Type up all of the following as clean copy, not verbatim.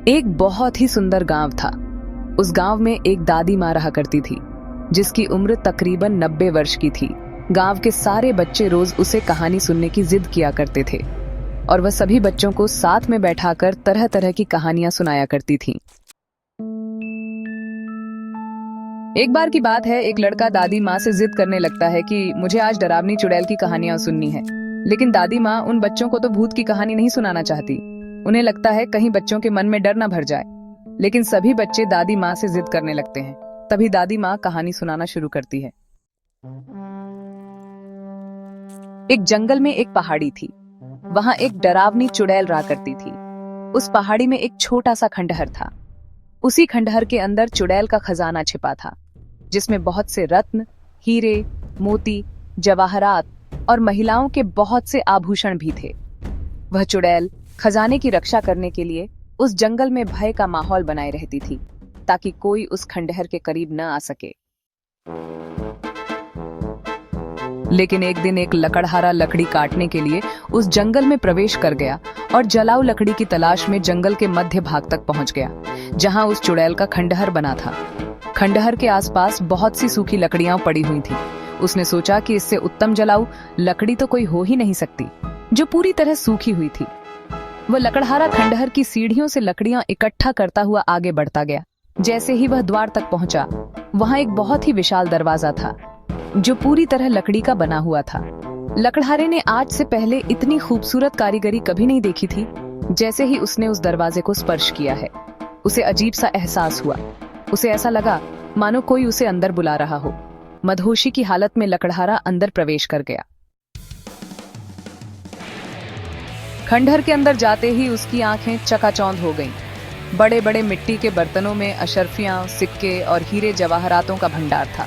एक बहुत ही सुंदर गांव था। उस गांव में एक दादी माँ रहा करती थी, जिसकी उम्र तकरीबन 90 वर्ष की थी। गांव के सारे बच्चे रोज उसे कहानी सुनने की जिद किया करते थे और वह सभी बच्चों को साथ में बैठाकर तरह तरह की कहानियां सुनाया करती थी। एक बार की बात है, एक लड़का दादी माँ से जिद करने लगता है कि मुझे आज डरावनी चुड़ैल की कहानियां सुननी है। लेकिन दादी माँ उन बच्चों को तो भूत की कहानी नहीं सुनाना चाहती। उन्हें लगता है कहीं बच्चों के मन में डर न भर जाए। लेकिन सभी बच्चे दादी माँ से जिद करने लगते हैं। तभी दादी माँ कहानी सुनाना शुरू करती है। एक जंगल में एक पहाड़ी थी। वहां एक डरावनी चुड़ैल रहा करती थी। उस पहाड़ी में एक छोटा सा खंडहर था। उसी खंडहर के अंदर चुड़ैल का खजाना छिपा था, जिसमें बहुत से रत्न, हीरे, मोती, जवाहरात और महिलाओं के बहुत से आभूषण भी थे। वह चुड़ैल खजाने की रक्षा करने के लिए उस जंगल में भय का माहौल बनाए रहती थी, ताकि कोई उस खंडहर के करीब न आ सके। लेकिन एक दिन एक लकड़हारा लकड़ी काटने के लिए उस जंगल में प्रवेश कर गया और जलाऊ लकड़ी की तलाश में जंगल के मध्य भाग तक पहुंच गया, जहां उस चुड़ैल का खंडहर बना था। खंडहर के आसपास बहुत सी सूखी लकड़ियां पड़ी हुई थी। उसने सोचा कि इससे उत्तम जलाऊ लकड़ी तो कोई हो ही नहीं सकती, जो पूरी तरह सूखी हुई थी। वह लकड़हारा खंडहर की सीढ़ियों से लकड़ियां इकट्ठा करता हुआ आगे बढ़ता गया। जैसे ही वह द्वार तक पहुंचा, वहां एक बहुत ही विशाल दरवाजा था, जो पूरी तरह लकड़ी का बना हुआ था। लकड़हारे ने आज से पहले इतनी खूबसूरत कारीगरी कभी नहीं देखी थी। जैसे ही उसने उस दरवाजे को स्पर्श किया है, उसे अजीब सा एहसास हुआ। उसे ऐसा लगा मानो कोई उसे अंदर बुला रहा हो। मदहोशी की हालत में लकड़हारा अंदर प्रवेश कर गया। खंडहर के अंदर जाते ही उसकी आंखें चकाचौंध हो गईं। बड़े बड़े मिट्टी के बर्तनों में अशर्फियां, सिक्के और हीरे जवाहरातों का भंडार था।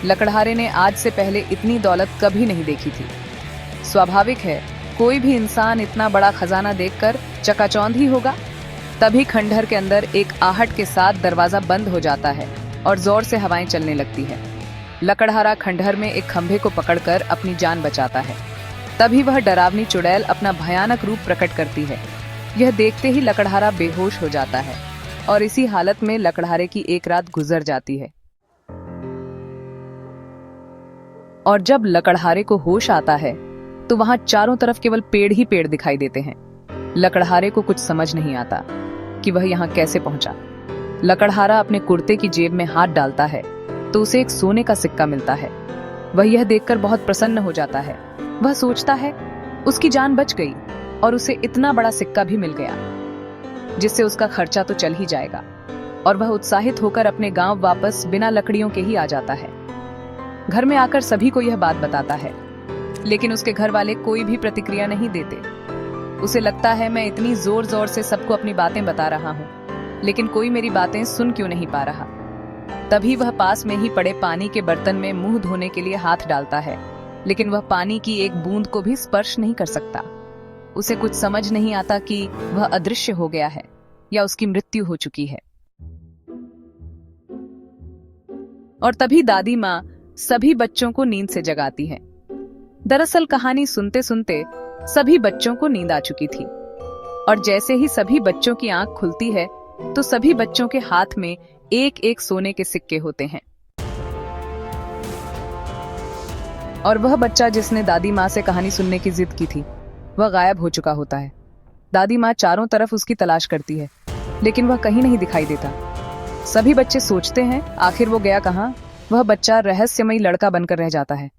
लकड़हारे ने आज से पहले इतनी दौलत कभी नहीं देखी थी। स्वाभाविक है, कोई भी इंसान इतना बड़ा खजाना देखकर चकाचौंध ही होगा। तभी खंडहर के अंदर एक आहट के साथ दरवाजा बंद हो जाता है और जोर से हवाएं चलने लगती है। लकड़हारा खंडहर में एक खंभे को पकड़कर अपनी जान बचाता है। तभी वह डरावनी चुड़ैल अपना भयानक रूप प्रकट करती है। यह देखते ही लकड़हारा बेहोश हो जाता है और इसी हालत में लकड़हारे की एक रात गुजर जाती है। और जब लकड़हारे को होश आता है, तो वहां चारों तरफ केवल पेड़ ही पेड़ दिखाई देते हैं। लकड़हारे को कुछ समझ नहीं आता कि वह यहाँ कैसे पहुंचा। लकड़हारा अपने कुर्ते की जेब में हाथ डालता है तो उसे एक सोने का सिक्का मिलता है। वह यह देखकर बहुत प्रसन्न हो जाता है। वह सोचता है उसकी जान बच गई और उसे इतना बड़ा सिक्का भी मिल गया, जिससे उसका खर्चा तो चल ही जाएगा। और वह उत्साहित होकर अपने गांव वापस बिना लकड़ियों के ही आ जाता है। घर में आकर सभी को यह बात बताता है, लेकिन उसके घर वाले कोई भी प्रतिक्रिया नहीं देते। उसे लगता है मैं इतनी जोर जोर से सबको अपनी बातें बता रहा हूँ, लेकिन कोई मेरी बातें सुन क्यों नहीं पा रहा। तभी वह पास में ही पड़े पानी के बर्तन में मुंह धोने के लिए हाथ डालता है, लेकिन वह पानी की एक बूंद को भी स्पर्श नहीं कर सकता। उसे कुछ समझ नहीं आता कि वह अदृश्य हो गया है या उसकी मृत्यु हो चुकी है। और तभी दादी माँ सभी बच्चों को नींद से जगाती है। दरअसल कहानी सुनते सुनते सभी बच्चों को नींद आ चुकी थी, और जैसे ही सभी बच्चों की आंख खुलती है, तो सभी बच्चों के हाथ में एक एक सोने के सिक्के होते हैं। और वह बच्चा जिसने दादी माँ से कहानी सुनने की जिद की थी, वह गायब हो चुका होता है। दादी माँ चारों तरफ उसकी तलाश करती है, लेकिन वह कहीं नहीं दिखाई देता। सभी बच्चे सोचते हैं आखिर वो गया कहाँ। वह बच्चा रहस्यमयी लड़का बनकर रह जाता है।